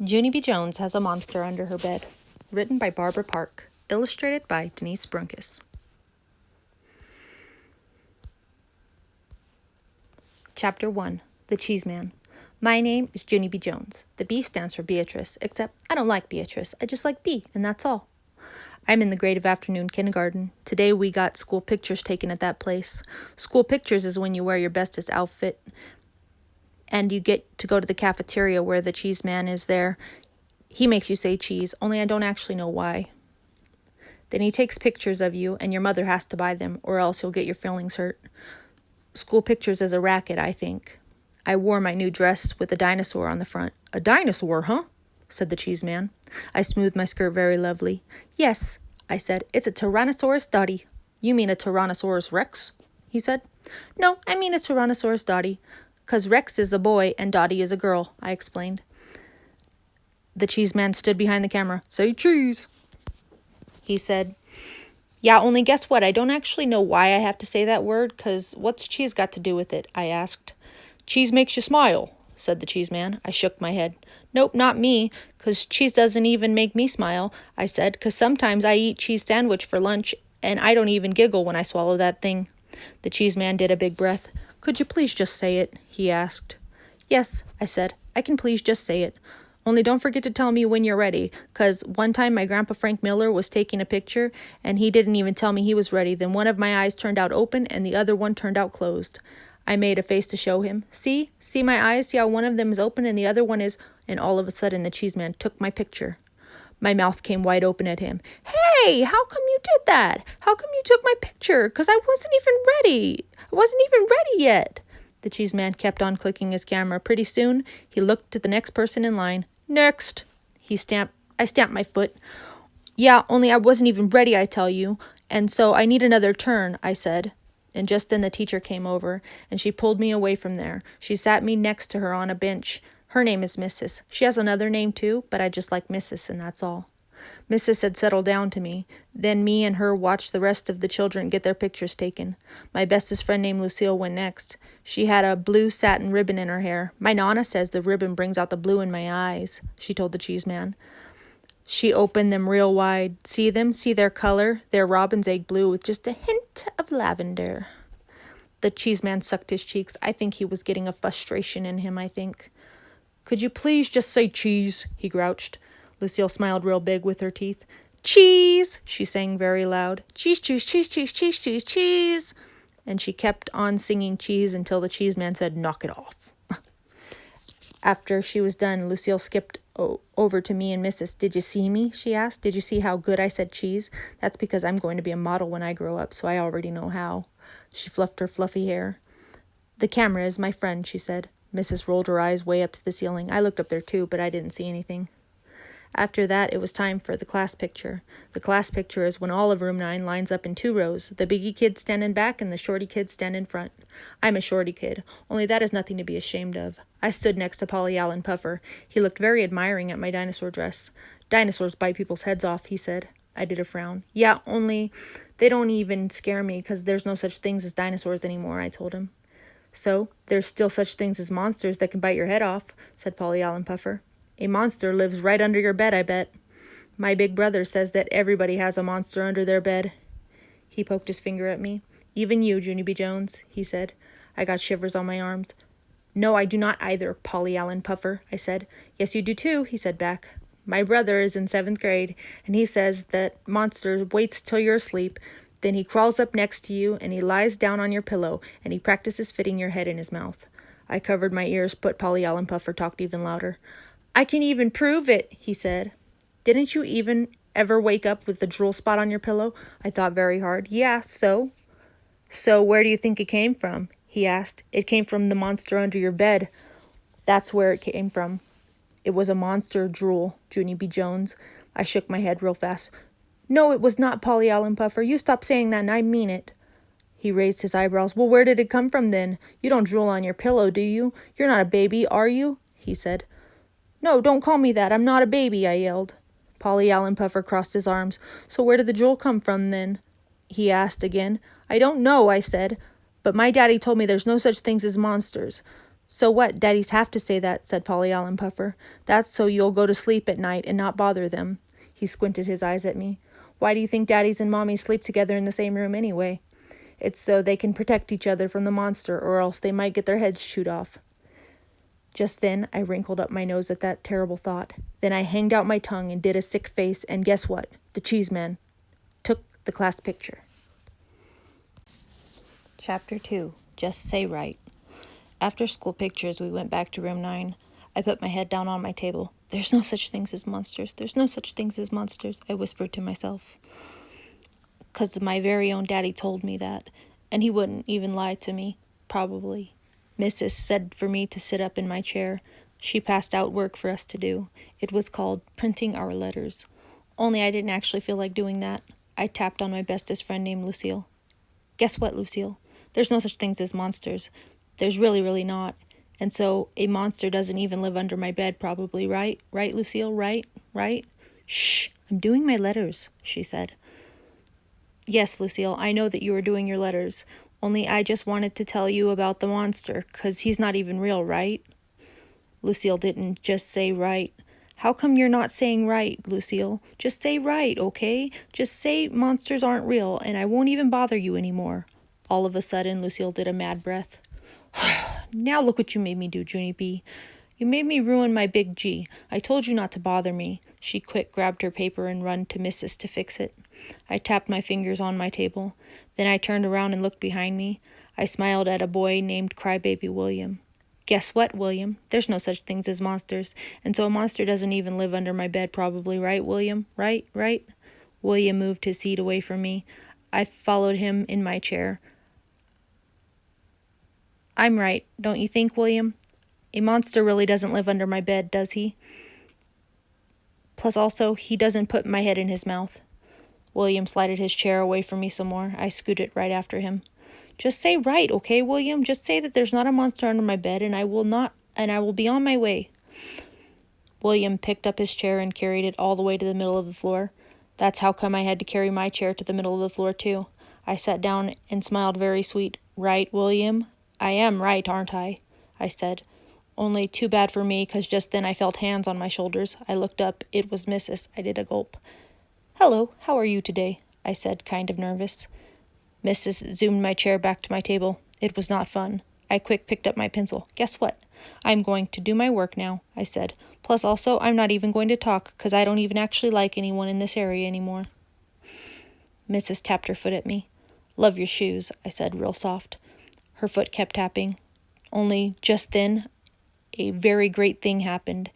Junie B. Jones has a monster under her bed. Written by Barbara Park. Illustrated by Denise Brunkus. Chapter 1. The Cheese Man. My name is Junie B. Jones. The B stands for Beatrice, except I don't like Beatrice. I just like B, and that's all. I'm in the grade of afternoon kindergarten. Today we got school pictures taken at that place. School pictures is when you wear your bestest outfit and you get to go to the cafeteria where the cheese man is there. He makes you say cheese, only I don't actually know why. Then he takes pictures of you, and your mother has to buy them, or else you'll get your feelings hurt. School pictures is a racket, I think. I wore my new dress with a dinosaur on the front. A dinosaur, huh? Said the cheese man. I smoothed my skirt very lovely. Yes, I said, it's a Tyrannosaurus dotty. You mean a Tyrannosaurus rex? He said. No, I mean a Tyrannosaurus dotty, 'cause Rex is a boy and Dottie is a girl, I explained. The cheese man stood behind the camera. Say cheese, he said. Yeah, only guess what? I don't actually know why I have to say that word, 'cause what's cheese got to do with it? I asked. Cheese makes you smile, said the cheese man. I shook my head. Nope, not me, 'cause cheese doesn't even make me smile, I said, 'cause sometimes I eat cheese sandwich for lunch, and I don't even giggle when I swallow that thing. The cheese man did a big breath. Could you please just say it? He asked. Yes, I said. I can please just say it. Only don't forget to tell me when you're ready, 'cause one time my grandpa Frank Miller was taking a picture, and he didn't even tell me he was ready. Then one of my eyes turned out open, and the other one turned out closed. I made a face to show him. See? See my eyes? See how one of them is open and the other one is... And all of a sudden the cheese man took my picture. My mouth came wide open at him. Hey, how come you did that? How come you took my picture? 'Cause I wasn't even ready. I wasn't even ready yet. The cheese man kept on clicking his camera. Pretty soon, he looked at the next person in line. Next! I stamped my foot. Yeah, only I wasn't even ready, I tell you. And so I need another turn, I said. And just then the teacher came over, and she pulled me away from there. She sat me next to her on a bench. Her name is Mrs. She has another name too, but I just like Mrs., and that's all. Mrs. had settled down to me. Then me and her watched the rest of the children get their pictures taken. My bestest friend named Lucille went next. She had a blue satin ribbon in her hair. My Nonna says the ribbon brings out the blue in my eyes, she told the cheese man. She opened them real wide. See them? See their color? They're robin's egg blue with just a hint of lavender. The cheese man sucked his cheeks. I think he was getting a frustration in him, I think. Could you please just say cheese? He grouched. Lucille smiled real big with her teeth. Cheese, she sang very loud. Cheese, cheese, cheese, cheese, cheese, cheese, cheese. And she kept on singing cheese until the cheese man said, knock it off. After she was done, Lucille skipped over to me and Mrs. Did you see me? She asked. Did you see how good I said cheese? That's because I'm going to be a model when I grow up, so I already know how. She fluffed her fluffy hair. The camera is my friend, she said. Mrs. rolled her eyes way up to the ceiling. I looked up there too, but I didn't see anything. After that, it was time for the class picture. The class picture is when all of room 9 lines up in 2 rows. The biggie kids stand in back and the shorty kids stand in front. I'm a shorty kid, only that is nothing to be ashamed of. I stood next to Polly Allen Puffer. He looked very admiring at my dinosaur dress. Dinosaurs bite people's heads off, he said. I did a frown. Yeah, only they don't even scare me because there's no such things as dinosaurs anymore, I told him. So, there's still such things as monsters that can bite your head off, said Polly Allen Puffer. A monster lives right under your bed, I bet. My big brother says that everybody has a monster under their bed. He poked his finger at me. Even you, Junie B. Jones, he said. I got shivers on my arms. No, I do not either, Polly Allen Puffer, I said. Yes, you do too, he said back. My brother is in 7th grade, and he says that monster waits till you're asleep. Then he crawls up next to you, and he lies down on your pillow, and he practices fitting your head in his mouth. I covered my ears, but Polly Allen Puffer talked even louder. I can even prove it, he said. Didn't you even ever wake up with the drool spot on your pillow? I thought very hard. Yeah, so? So where do you think it came from? He asked. It came from the monster under your bed. That's where it came from. It was a monster drool, Junie B. Jones. I shook my head real fast. No, it was not, Polly Allen Puffer. You stop saying that and I mean it. He raised his eyebrows. Well, where did it come from then? You don't drool on your pillow, do you? You're not a baby, are you? He said. No, don't call me that. I'm not a baby, I yelled. Polly Allen Puffer crossed his arms. So where did the drool come from then? He asked again. I don't know, I said. But my daddy told me there's no such things as monsters. "So what? Daddies have to say that," said Polly Allen Puffer. "That's so you'll go to sleep at night and not bother them." He squinted his eyes at me. "Why do you think daddies and mommies sleep together in the same room anyway?" "It's so they can protect each other from the monster, or else they might get their heads chewed off." Just then, I wrinkled up my nose at that terrible thought. Then I hanged out my tongue and did a sick face, and guess what? The cheese man took the class picture. Chapter 2. Just Say Right. After school pictures, we went back to room 9. I put my head down on my table. "There's no such things as monsters. There's no such things as monsters," I whispered to myself. 'Cause my very own daddy told me that, and he wouldn't even lie to me, probably. Mrs. said for me to sit up in my chair. She passed out work for us to do. It was called printing our letters. Only I didn't actually feel like doing that. I tapped on my bestest friend named Lucille. "Guess what, Lucille? There's no such things as monsters. There's really not. And so a monster doesn't even live under my bed, probably, right? Right, Lucille? Right? Right?" "Shh, I'm doing my letters," she said. "Yes, Lucille, I know that you are doing your letters. Only I just wanted to tell you about the monster, 'cause he's not even real, right?" Lucille didn't just say right. "How come you're not saying right, Lucille? Just say right, okay? Just say monsters aren't real, and I won't even bother you anymore." All of a sudden, Lucille did a mad breath. "Now look what you made me do, Junie B. You made me ruin my big G. I told you not to bother me." She quick grabbed her paper and run to Mrs. to fix it. I tapped my fingers on my table. Then I turned around and looked behind me. I smiled at a boy named Crybaby William. "Guess what, William? There's no such things as monsters, and so a monster doesn't even live under my bed, probably, right, William? Right? William moved his seat away from me. I followed him in my chair. "I'm right, don't you think, William? A monster really doesn't live under my bed, does he? Plus also, he doesn't put my head in his mouth." William slided his chair away from me some more. I scooted right after him. "Just say right, okay, William? Just say that there's not a monster under my bed, and I will be on my way." William picked up his chair and carried it all the way to the middle of the floor. That's how come I had to carry my chair to the middle of the floor, too. I sat down and smiled very sweet. "Right, William? I am right, aren't I?" I said. Only too bad for me, 'cause just then I felt hands on my shoulders. I looked up. It was Mrs. I did a gulp. "Hello, how are you today?" I said, kind of nervous. Mrs. zoomed my chair back to my table. It was not fun. I quick picked up my pencil. "Guess what? I'm going to do my work now," I said. "Plus also, I'm not even going to talk, 'cause I don't even actually like anyone in this area anymore." Mrs. tapped her foot at me. "Love your shoes," I said, real soft. Her foot kept tapping. Only just then, a very great thing happened,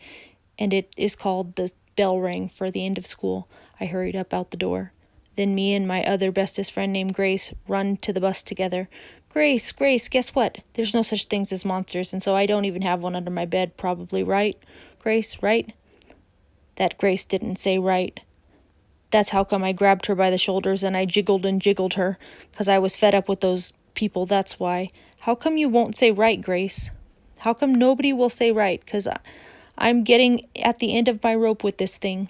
and it is called the bell rang for the end of school. I hurried up out the door. Then me and my other bestest friend named Grace run to the bus together. Grace, guess what? There's no such things as monsters, and so I don't even have one under my bed, probably, right? Grace, right?" That Grace didn't say right. That's how come I grabbed her by the shoulders and I jiggled and jiggled her, 'cause I was fed up with those people, that's why. "How come you won't say right, Grace? How come nobody will say right? 'Cause I'm getting at the end of my rope with this thing."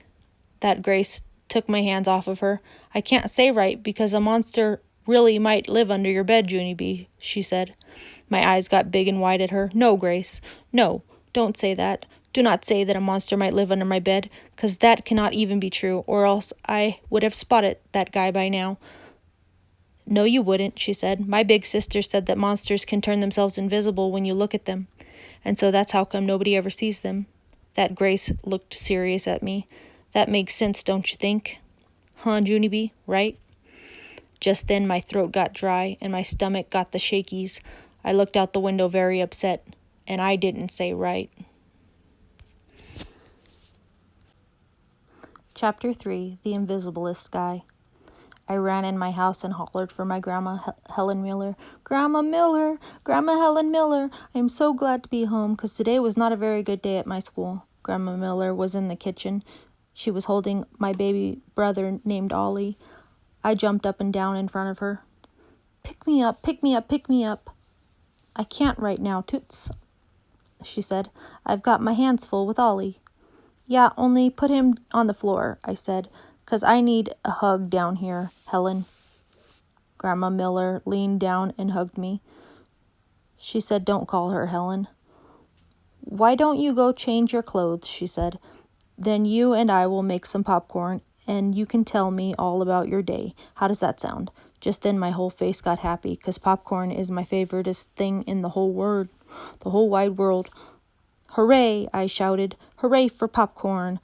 That Grace took my hands off of her. "I can't say right because a monster really might live under your bed, Junie B," she said. My eyes got big and wide at her. "No, Grace. No, don't say that. Do not say that a monster might live under my bed, 'cause that cannot even be true, or else I would have spotted that guy by now." "No, you wouldn't," she said. "My big sister said that monsters can turn themselves invisible when you look at them, and so that's how come nobody ever sees them." That Grace looked serious at me. "That makes sense, don't you think? Huh, Junie B, right?" Just then my throat got dry and my stomach got the shakies. I looked out the window very upset, and I didn't say right. Chapter 3. The Invisiblest Guy. I ran in my house and hollered for my grandma, Helen Miller. "Grandma Miller! Grandma Helen Miller! I am so glad to be home, 'cause today was not a very good day at my school." Grandma Miller was in the kitchen. She was holding my baby brother named Ollie. I jumped up and down in front of her. "Pick me up, pick me up, pick me up." "I can't right now, Toots," she said. "I've got my hands full with Ollie." "Yeah, only put him on the floor," I said, "'cause I need a hug down here, Helen." Grandma Miller leaned down and hugged me. She said, "Don't call her Helen." "Why don't you go change your clothes?" she said. "Then you and I will make some popcorn, and you can tell me all about your day. How does that sound?" Just then my whole face got happy, 'cause popcorn is my favoriteest thing in the whole wide world. "Hooray!" I shouted. "Hooray for popcorn!"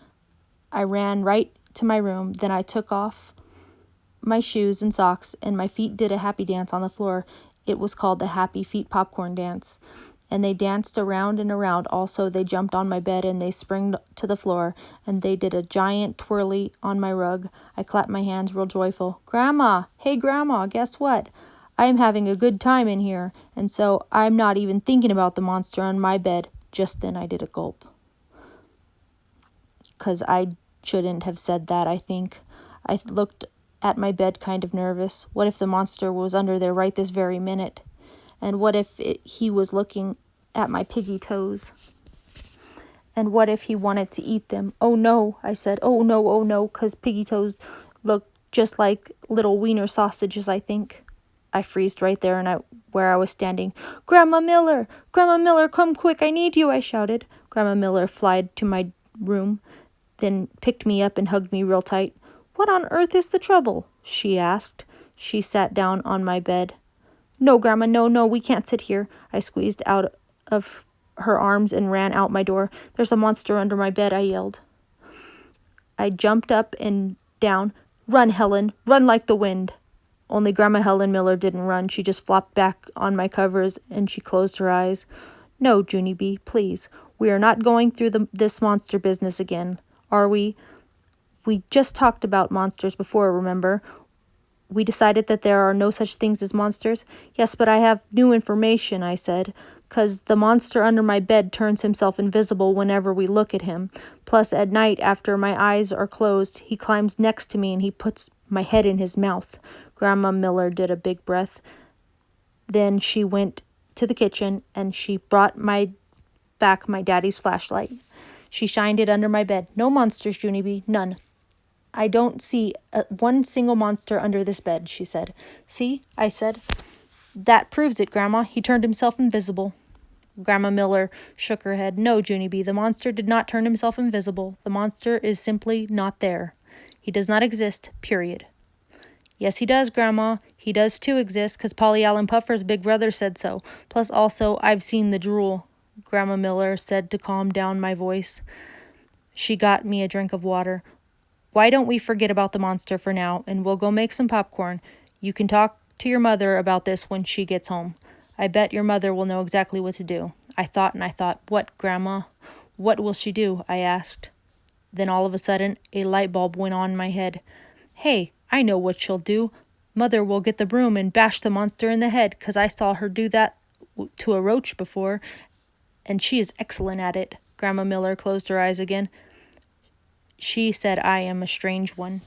I ran right to my room. Then I took off my shoes and socks, and my feet did a happy dance on the floor. It was called the Happy Feet Popcorn Dance. And they danced around and around. Also, they jumped on my bed and they sprang to the floor, and they did a giant twirly on my rug. I clapped my hands real joyful. "Grandma! Hey, Grandma, guess what? I am having a good time in here, and so I'm not even thinking about the monster on my bed." Just then I did a gulp. 'Cause I shouldn't have said that, I think. I looked at my bed kind of nervous. What if the monster was under there right this very minute? And what if he was looking at my piggy toes? And what if he wanted to eat them? "Oh no," I said. "Oh no, 'cause piggy toes look just like little wiener sausages, I think." I freezed right there where I was standing. Grandma Miller, come quick, I need you," I shouted. Grandma Miller flied to my room, then picked me up and hugged me real tight. "What on earth is the trouble?" she asked. She sat down on my bed. "No, Grandma, no, we can't sit here." I squeezed out of her arms and ran out my door. "There's a monster under my bed," I yelled. I jumped up and down. "Run, Helen, run like the wind." Only Grandma Helen Miller didn't run. She just flopped back on my covers and she closed her eyes. "No, Junie B, please. We are not going through this monster business again, are we? We just talked about monsters before, remember? We decided that there are no such things as monsters." "Yes, but I have new information," I said, "'cause the monster under my bed turns himself invisible whenever we look at him. Plus, at night, after my eyes are closed, he climbs next to me and he puts my head in his mouth." Grandma Miller did a big breath. Then she went to the kitchen and she brought back my daddy's flashlight. She shined it under my bed. "No monsters, Junie B, none. I don't see one single monster under this bed," she said. "See," I said. "That proves it, Grandma. He turned himself invisible." Grandma Miller shook her head. "No, Junie B, the monster did not turn himself invisible. The monster is simply not there. He does not exist, period." "Yes, he does, Grandma. He does too exist, 'cause Polly Allen Puffer's big brother said so. Plus also, I've seen the drool," Grandma Miller said to calm down my voice. She got me a drink of water. "Why don't we forget about the monster for now, and we'll go make some popcorn? You can talk to your mother about this when she gets home. I bet your mother will know exactly what to do." I thought, "What, Grandma? What will she do?" I asked. Then all of a sudden, a light bulb went on in my head. "Hey, I know what she'll do. Mother will get the broom and bash the monster in the head, 'cause I saw her do that to a roach before, and she is excellent at it." Grandma Miller closed her eyes again. She said I am a strange one.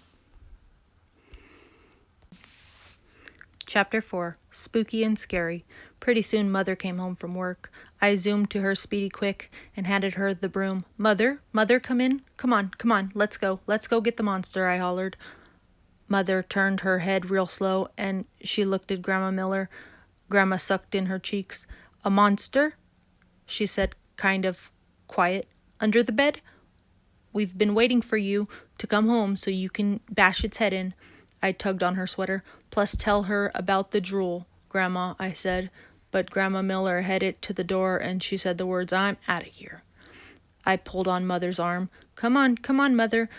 Chapter 4. Spooky and Scary. Pretty soon Mother came home from work. I zoomed to her speedy quick and handed her the broom. Mother, come in. Come on, let's go get the monster," I hollered. Mother turned her head real slow, and she looked at Grandma Miller. Grandma sucked in her cheeks. "A monster?" she said, kind of quiet. "Under the bed? We've been waiting for you to come home so you can bash its head in." I tugged on her sweater. "Plus tell her about the drool, Grandma," I said. But Grandma Miller headed to the door and she said the words, "I'm out of here." I pulled on Mother's arm. Come on, Mother.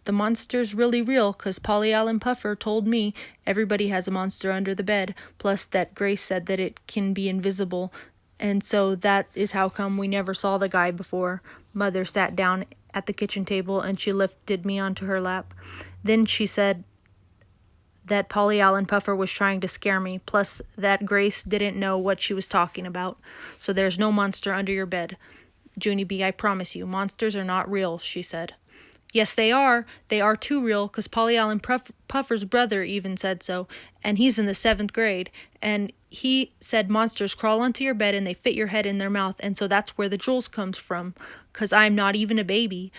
The monster's really real, 'cause Polly Allen Puffer told me everybody has a monster under the bed, plus that Grace said that it can be invisible, and so that is how come we never saw the guy before." Mother sat down at the kitchen table and she lifted me onto her lap. Then she said that Polly Allen Puffer was trying to scare me, plus that Grace didn't know what she was talking about. "So there's no monster under your bed, Junie B, I promise you. Monsters are not real," she said. "Yes, they are. They are too real, 'cause Polly Allen Puffer's brother even said so, and he's in the 7th grade, and he said monsters crawl onto your bed and they fit your head in their mouth, and so that's where the drools comes from, 'cause I'm not even a baby."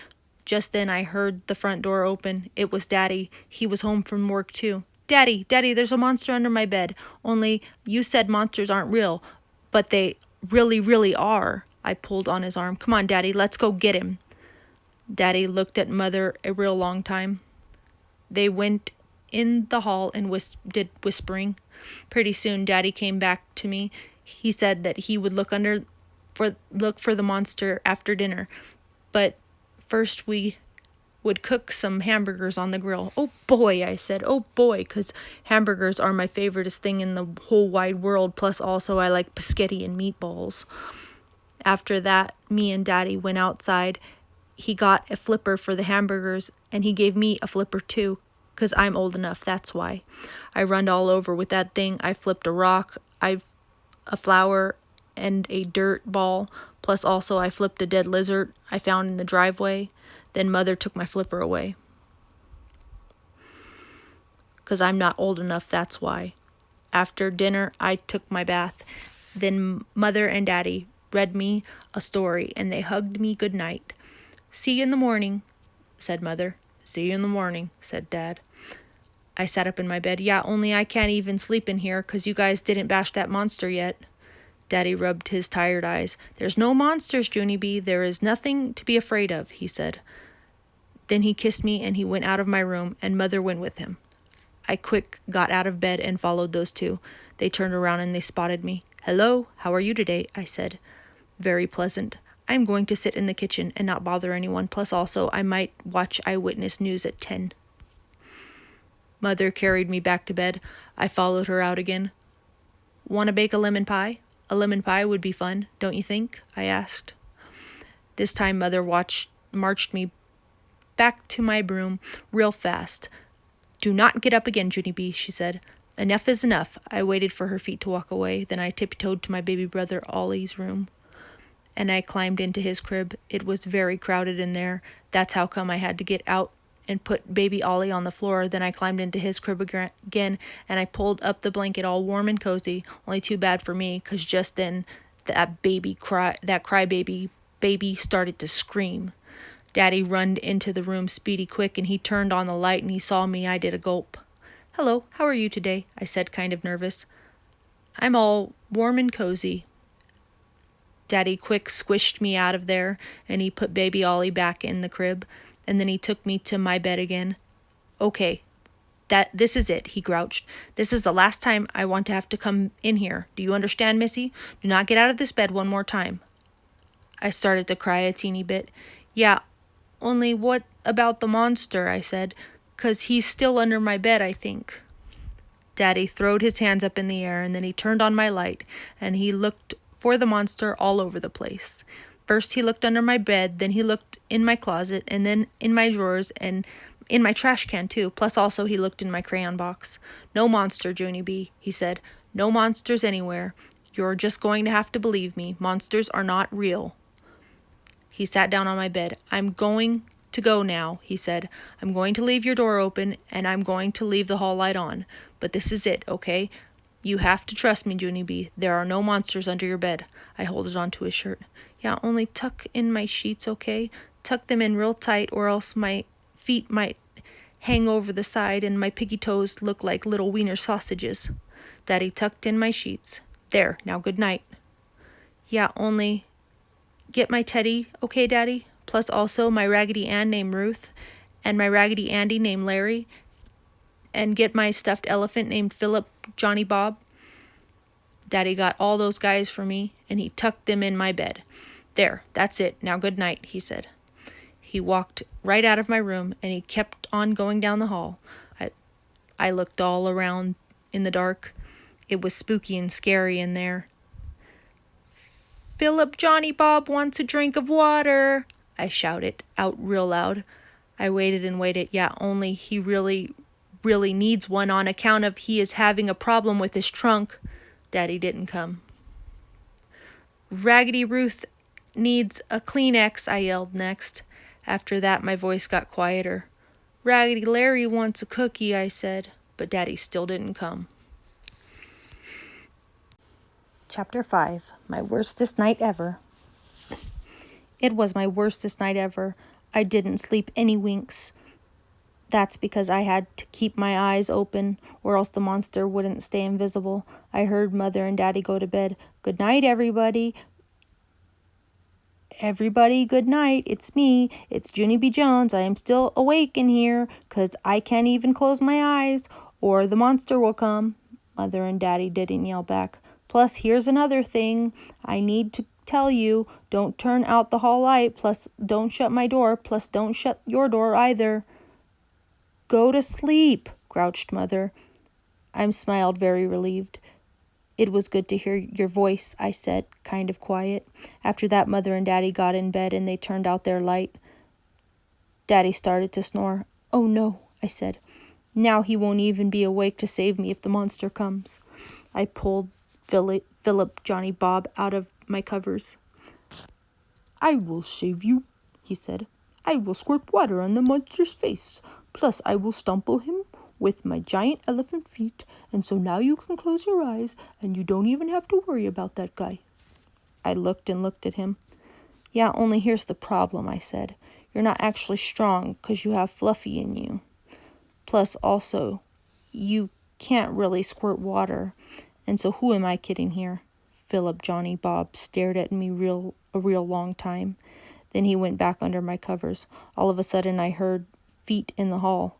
Just then I heard the front door open. It was Daddy. He was home from work too. Daddy, there's a monster under my bed. Only you said monsters aren't real, but they really, really are," I pulled on his arm. Come on, Daddy, let's go get him. Daddy looked at Mother a real long time. They went in the hall and did whispering. Pretty soon, Daddy came back to me. He said that he would look for the monster after dinner, but first we would cook some hamburgers on the grill. Oh boy, I said, oh boy, because hamburgers are my favoriteest thing in the whole wide world, plus also I like biscotti and meatballs. After that, me and Daddy went outside. He got a flipper for the hamburgers, and he gave me a flipper too, because I'm old enough, that's why. I run all over with that thing. I flipped a rock, a flower, and a dirt ball, plus also I flipped a dead lizard I found in the driveway. Then Mother took my flipper away. Because I'm not old enough, that's why. After dinner, I took my bath. Then Mother and Daddy read me a story, and they hugged me good night. See you in the morning, said Mother. See you in the morning, said Dad. I sat up in my bed. Yeah, only I can't even sleep in here, 'cause you guys didn't bash that monster yet. Daddy rubbed his tired eyes. There's no monsters, Junie B. There is nothing to be afraid of, he said. Then he kissed me and he went out of my room, and Mother went with him. I quick got out of bed and followed those two. They turned around and they spotted me. Hello, how are you today? I said. Very pleasant. I'm going to sit in the kitchen and not bother anyone, plus also I might watch Eyewitness News at 10. Mother carried me back to bed. I followed her out again. Want to bake a lemon pie? A lemon pie would be fun, don't you think? I asked. This time Mother marched me back to my room real fast. Do not get up again, Junie B, she said. Enough is enough. I waited for her feet to walk away. Then I tiptoed to my baby brother Ollie's room, and I climbed into his crib. It was very crowded in there. That's how come I had to get out and put baby Ollie on the floor. Then I climbed into his crib again, and I pulled up the blanket all warm and cozy. Only too bad for me, 'cause just then that crybaby baby started to scream. Daddy runned into the room speedy quick, and he turned on the light, and he saw me. I did a gulp. Hello, how are you today? I said, kind of nervous. I'm all warm and cozy. Daddy quick squished me out of there, and he put baby Ollie back in the crib, and then he took me to my bed again. Okay, this is it, he grouched. This is the last time I want to have to come in here. Do you understand, Missy? Do not get out of this bed one more time. I started to cry a teeny bit. Yeah, only what about the monster, I said, 'cause he's still under my bed, I think. Daddy throwed his hands up in the air, and then he turned on my light, and he looked for the monster all over the place. First he looked under my bed, then he looked in my closet, and then in my drawers, and in my trash can too, plus also he looked in my crayon box. No monster, Junie B, he said. No monsters anywhere. You're just going to have to believe me. Monsters are not real. He sat down on my bed. I'm going to go now, he said. I'm going to leave your door open, and I'm going to leave the hall light on. But this is it, okay? You have to trust me, Junie B. There are no monsters under your bed. I holded on to his shirt. Yeah, only tuck in my sheets, okay? Tuck them in real tight, or else my feet might hang over the side and my piggy toes look like little wiener sausages. Daddy tucked in my sheets. There, now good night. Yeah, only get my teddy, okay, Daddy? Plus also my Raggedy Ann named Ruth, and my Raggedy Andy named Larry, and get my stuffed elephant named Philip, Johnny Bob. Daddy got all those guys for me, and he tucked them in my bed. There, that's it. Now good night, he said. He walked right out of my room, and he kept on going down the hall. I looked all around in the dark. It was spooky and scary in there. Philip Johnny Bob wants a drink of water, I shouted out real loud. I waited and waited. Yeah, only he really needs one on account of he is having a problem with his trunk. Daddy didn't come. Raggedy Ruth needs a Kleenex, I yelled next. After that, my voice got quieter. Raggedy Larry wants a cookie, I said, but Daddy still didn't come. Chapter 5, My Worstest Night Ever. It was my worstest night ever. I didn't sleep any winks. That's because I had to keep my eyes open, or else the monster wouldn't stay invisible. I heard Mother and Daddy go to bed. Good night, everybody. Everybody, good night. It's me. It's Junie B. Jones. I am still awake in here, 'cause I can't even close my eyes, or the monster will come. Mother and Daddy didn't yell back. Plus, here's another thing I need to tell you. Don't turn out the hall light. Plus, don't shut my door. Plus, don't shut your door either. Go to sleep, grouched Mother. I smiled, very relieved. It was good to hear your voice, I said, kind of quiet. After that, Mother and Daddy got in bed and they turned out their light. Daddy started to snore. Oh no, I said. Now he won't even be awake to save me if the monster comes. I pulled Philip Johnny Bob out of my covers. I will save you, he said. I will squirt water on the monster's face. Plus I will stumble him with my giant elephant feet, and so now you can close your eyes, and you don't even have to worry about that guy. I looked at him. Yeah, only here's the problem, I said. You're not actually strong, 'cause you have Fluffy in you. Plus, also, you can't really squirt water, and so who am I kidding here? Philip Johnny Bob stared at me a real long time. Then he went back under my covers. All of a sudden, I heard feet in the hall.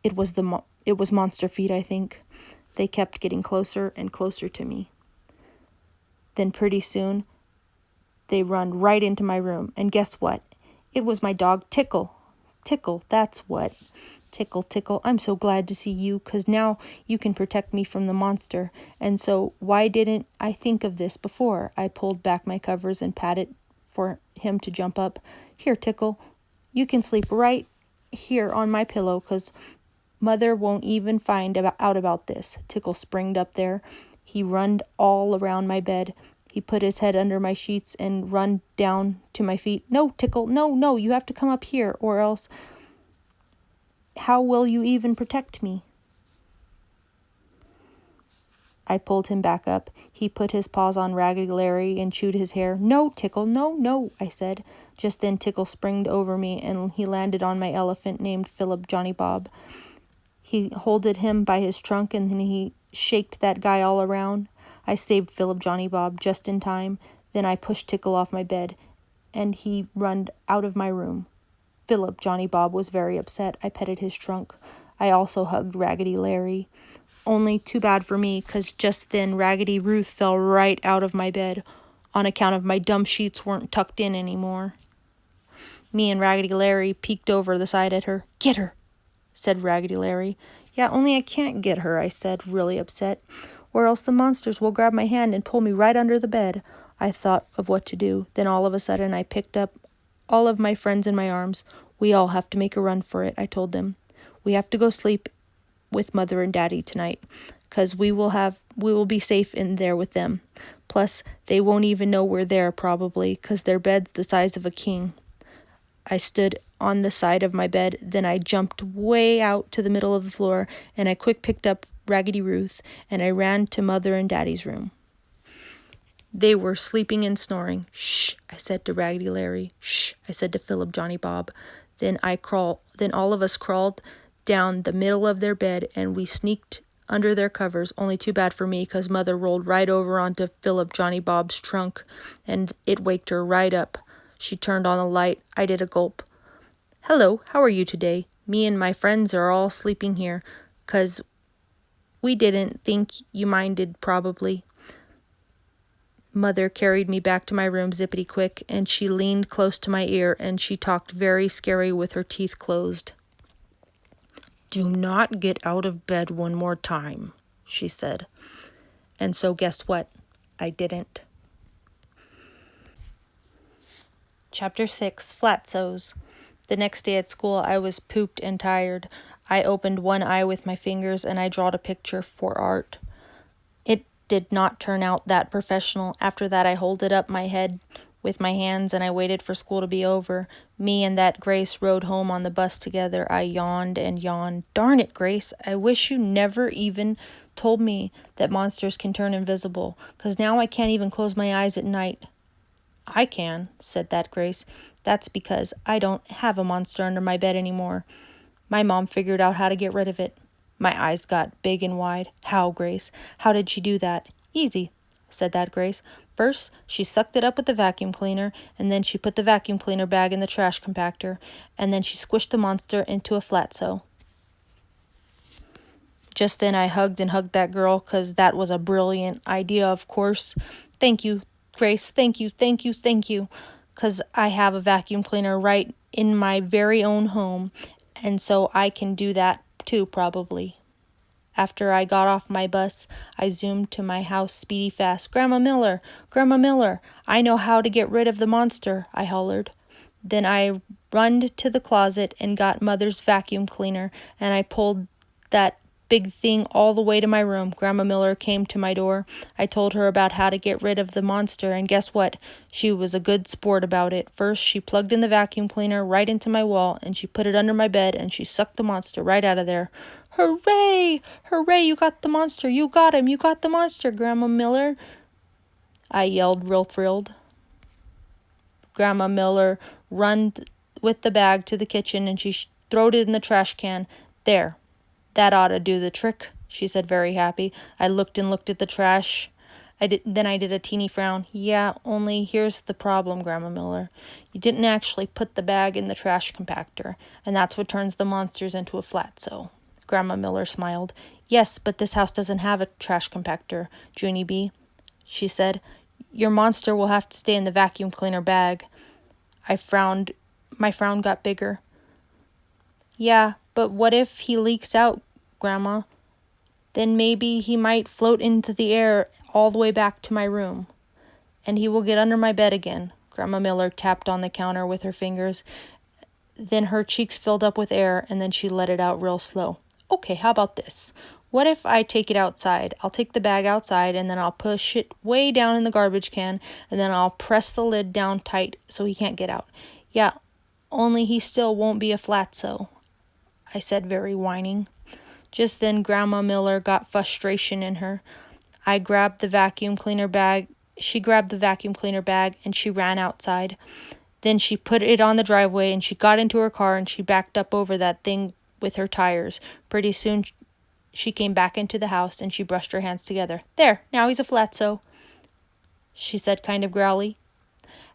It was monster feet, I think. They kept getting closer and closer to me. Then pretty soon, they run right into my room. And guess what? It was my dog, Tickle. Tickle, that's what. Tickle, Tickle, I'm so glad to see you, 'cause now you can protect me from the monster. And so why didn't I think of this before? I pulled back my covers and patted for him to jump up. Here, Tickle, you can sleep right here on my pillow, 'cause Mother won't even find out about this. Tickle springed up there. He runned all around my bed. He put his head under my sheets and run down to my feet. No, Tickle, no, you have to come up here, or else how will you even protect me? I pulled him back up. He put his paws on Raggedy Larry and chewed his hair. No, Tickle, no, I said. Just then Tickle springed over me and he landed on my elephant named Philip Johnny Bob. He holded him by his trunk and then he shaked that guy all around. I saved Philip Johnny Bob just in time. Then I pushed Tickle off my bed and he runned out of my room. Philip Johnny Bob was very upset. I petted his trunk. I also hugged Raggedy Larry. Only too bad for me, 'cause just then Raggedy Ruth fell right out of my bed on account of my dumb sheets weren't tucked in anymore. Me and Raggedy Larry peeked over the side at her. Get her, said Raggedy Larry. Yeah, only I can't get her, I said, really upset, or else the monsters will grab my hand and pull me right under the bed. I thought of what to do. Then all of a sudden I picked up all of my friends in my arms. We all have to make a run for it, I told them. We have to go sleep with Mother and Daddy tonight, 'cause we will be safe in there with them. Plus, they won't even know we're there probably, 'cause their bed's the size of a king. I stood on the side of my bed, then I jumped way out to the middle of the floor, and I quick picked up Raggedy Ruth, and I ran to Mother and Daddy's room. They were sleeping and snoring. Shh, I said to Raggedy Larry. Shh, I said to Philip Johnny Bob. Then all of us crawled down the middle of their bed, and we sneaked under their covers. Only too bad for me, 'cause Mother rolled right over onto Philip Johnny Bob's trunk, and it waked her right up. She turned on the light. I did a gulp. Hello, how are you today? Me and my friends are all sleeping here, 'cause we didn't think you minded, probably. Mother carried me back to my room zippity-quick, and she leaned close to my ear, and she talked very scary with her teeth closed. Do not get out of bed one more time, she said. And so guess what? I didn't. Chapter 6, Flatsos. The next day at school, I was pooped and tired. I opened one eye with my fingers and I drawed a picture for art. It did not turn out that professional. After that, I holded up my head with my hands and I waited for school to be over. Me and that Grace rode home on the bus together. I yawned and yawned. Darn it, Grace, I wish you never even told me that monsters can turn invisible, 'cause now I can't even close my eyes at night. I can, said that Grace. That's because I don't have a monster under my bed anymore. My mom figured out how to get rid of it. My eyes got big and wide. How, Grace? How did she do that? Easy, said that Grace. First, she sucked it up with the vacuum cleaner, and then she put the vacuum cleaner bag in the trash compactor, and then she squished the monster into a flatso. Just then I hugged and hugged that girl, 'cause that was a brilliant idea, of course. Thank you, Grace. Thank you, thank you, thank you. 'Cause I have a vacuum cleaner right in my very own home, and so I can do that too, probably. After I got off my bus, I zoomed to my house speedy fast. Grandma Miller, I know how to get rid of the monster, I hollered. Then I runned to the closet and got Mother's vacuum cleaner, and I pulled that big thing all the way to my room. Grandma Miller came to my door. I told her about how to get rid of the monster, and guess what? She was a good sport about it. First, she plugged in the vacuum cleaner right into my wall, and she put it under my bed, and she sucked the monster right out of there. Hooray! Hooray, you got the monster! You got him! You got the monster, Grandma Miller! I yelled, real thrilled. Grandma Miller run with the bag to the kitchen, and she throwed it in the trash can. There. That ought to do the trick, she said, very happy. I looked at the trash. Then I did a teeny frown. Yeah, only here's the problem, Grandma Miller. You didn't actually put the bag in the trash compactor, and that's what turns the monsters into a flatso. Grandma Miller smiled. Yes, but this house doesn't have a trash compactor, Junie B., she said. Your monster will have to stay in the vacuum cleaner bag. I frowned. My frown got bigger. Yeah, but what if he leaks out, Grandma? Then maybe he might float into the air all the way back to my room, and he will get under my bed again. Grandma Miller tapped on the counter with her fingers. Then her cheeks filled up with air, and then she let it out real slow. Okay, how about this? What if I take it outside? I'll take the bag outside, and then I'll push it way down in the garbage can, and then I'll press the lid down tight so he can't get out. Yeah, only he still won't be a flatso, I said, very whining. Just then Grandma Miller got frustration in her. She grabbed the vacuum cleaner bag, and she ran outside. Then she put it on the driveway, and she got into her car, and she backed up over that thing with her tires. Pretty soon she came back into the house, and she brushed her hands together. There, now he's a flatso, she said, kind of growly.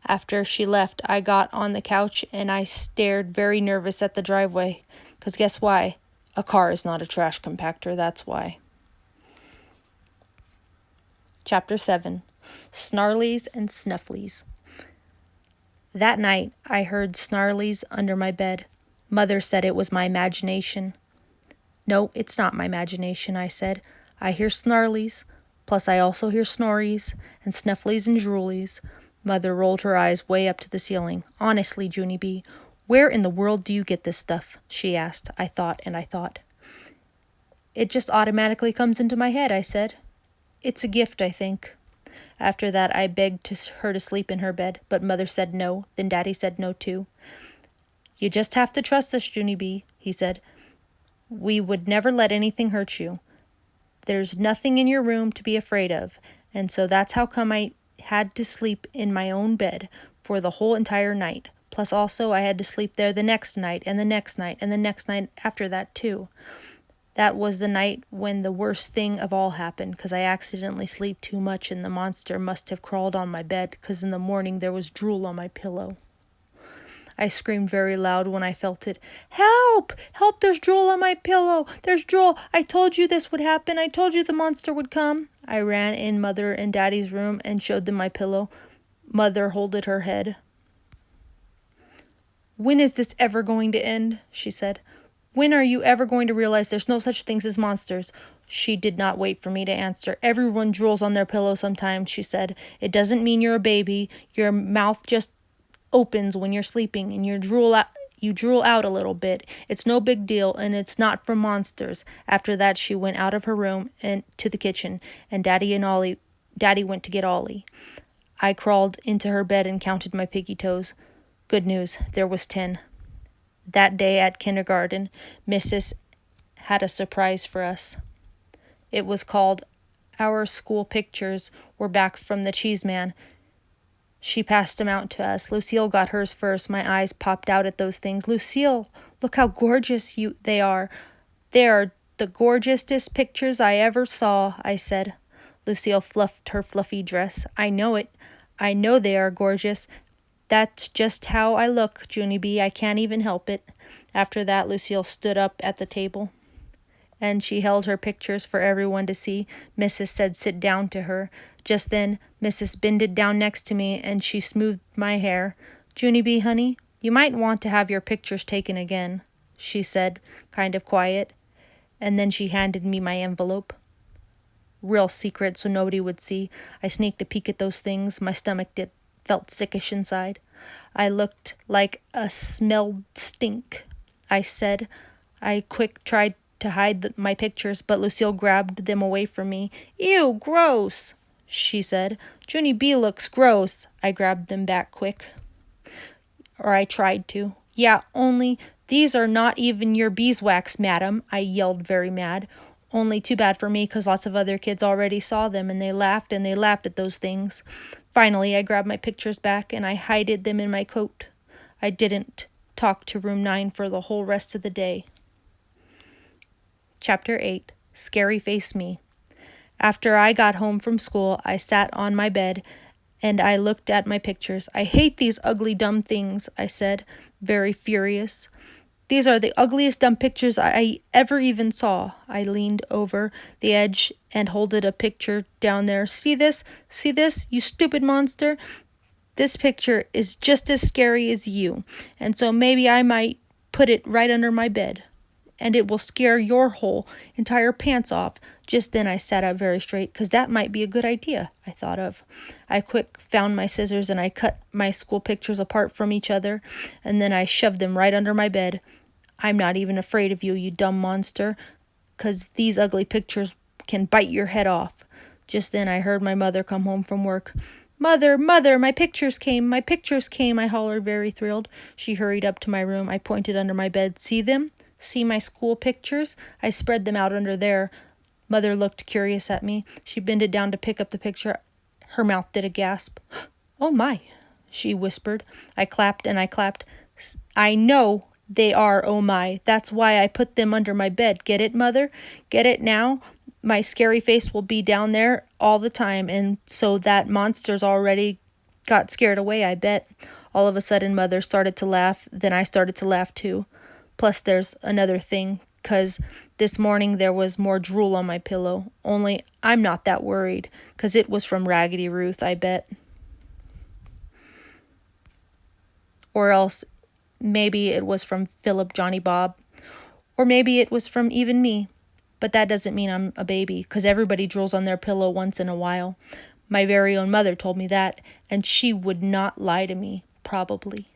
After she left, I got on the couch, and I stared very nervous at the driveway. 'Cause guess why? A car is not a trash compactor, that's why. Chapter 7. Snarlies and Snufflies. That night, I heard snarlies under my bed. Mother said it was my imagination. No, it's not my imagination, I said. I hear snarlies, plus I also hear snories, and snufflies and droolies. Mother rolled her eyes way up to the ceiling. Honestly, Junie B., where in the world do you get this stuff? She asked. I thought. It just automatically comes into my head, I said. It's a gift, I think. After that, I begged her to sleep in her bed, but Mother said no. Then Daddy said no, too. You just have to trust us, Junie B., he said. We would never let anything hurt you. There's nothing in your room to be afraid of, and so that's how come I had to sleep in my own bed for the whole entire night. Plus also I had to sleep there the next night, and the next night, and the next night after that too. That was the night when the worst thing of all happened, 'cause I accidentally slept too much and the monster must have crawled on my bed, 'cause in the morning there was drool on my pillow. I screamed very loud when I felt it. Help! Help, there's drool on my pillow! There's drool! I told you this would happen! I told you the monster would come! I ran in Mother and Daddy's room and showed them my pillow. Mother holded her head. When is this ever going to end? She said. When are you ever going to realize there's no such things as monsters? She did not wait for me to answer. Everyone drools on their pillow sometimes, she said. It doesn't mean you're a baby. Your mouth just opens when you're sleeping and you drool out a little bit. It's no big deal, and it's not for monsters. After that, she went out of her room and to the kitchen, and Daddy went to get Ollie. I crawled into her bed and counted my piggy toes. Good news, there was 10. That day at kindergarten, Mrs. had a surprise for us. It was called Our School Pictures Were Back from the Cheese Man. She passed them out to us. Lucille got hers first. My eyes popped out at those things. Lucille, look how gorgeous they are. They are the gorgeousest pictures I ever saw, I said. Lucille fluffed her fluffy dress. I know it. I know they are gorgeous. That's just how I look, Junie B. I can't even help it. After that, Lucille stood up at the table, and she held her pictures for everyone to see. Mrs. said sit down to her. Just then, Mrs. bended down next to me, and she smoothed my hair. Junie B., honey, you might want to have your pictures taken again, she said, kind of quiet. And then she handed me my envelope. Real secret, so nobody would see. I sneaked a peek at those things. My stomach felt sickish inside. I looked like a smelled stink, I said. I quick tried to hide my pictures, but Lucille grabbed them away from me. Ew, gross, she said. Junie B. looks gross. I grabbed them back quick. Or I tried to. Yeah, only these are not even your beeswax, madam, I yelled very mad. Only too bad for me, 'cause lots of other kids already saw them, and they laughed at those things. Finally, I grabbed my pictures back, and I hid them in my coat. I didn't talk to room 9 for the whole rest of the day. Chapter 8. Scary Face Me. After I got home from school, I sat on my bed, and I looked at my pictures. I hate these ugly, dumb things, I said, very furious. These are the ugliest dumb pictures I ever even saw. I leaned over the edge and holded a picture down there. See this? See this, you stupid monster? This picture is just as scary as you, and so maybe I might put it right under my bed, and it will scare your whole entire pants off. Just then I sat up very straight, 'cause that might be a good idea, I thought of. I quick found my scissors, and I cut my school pictures apart from each other, and then I shoved them right under my bed. I'm not even afraid of you, you dumb monster, 'cause these ugly pictures can bite your head off. Just then I heard my mother come home from work. Mother, mother, my pictures came, I hollered, very thrilled. She hurried up to my room. I pointed under my bed. See them? See my school pictures? I spread them out under there. Mother looked curious at me. She bended down to pick up the picture. Her mouth did a gasp. Oh my, she whispered. I clapped and I clapped. I know they are, oh my. That's why I put them under my bed. Get it, Mother? Get it now? My scary face will be down there all the time, and so that monster's already got scared away, I bet. All of a sudden, Mother started to laugh. Then I started to laugh too. Plus, there's another thing, 'cause this morning there was more drool on my pillow. Only I'm not that worried, 'cause it was from Raggedy Ruth, I bet. Or else maybe it was from Philip Johnny Bob. Or maybe it was from even me. But that doesn't mean I'm a baby, 'cause everybody drools on their pillow once in a while. My very own mother told me that, and she would not lie to me, probably.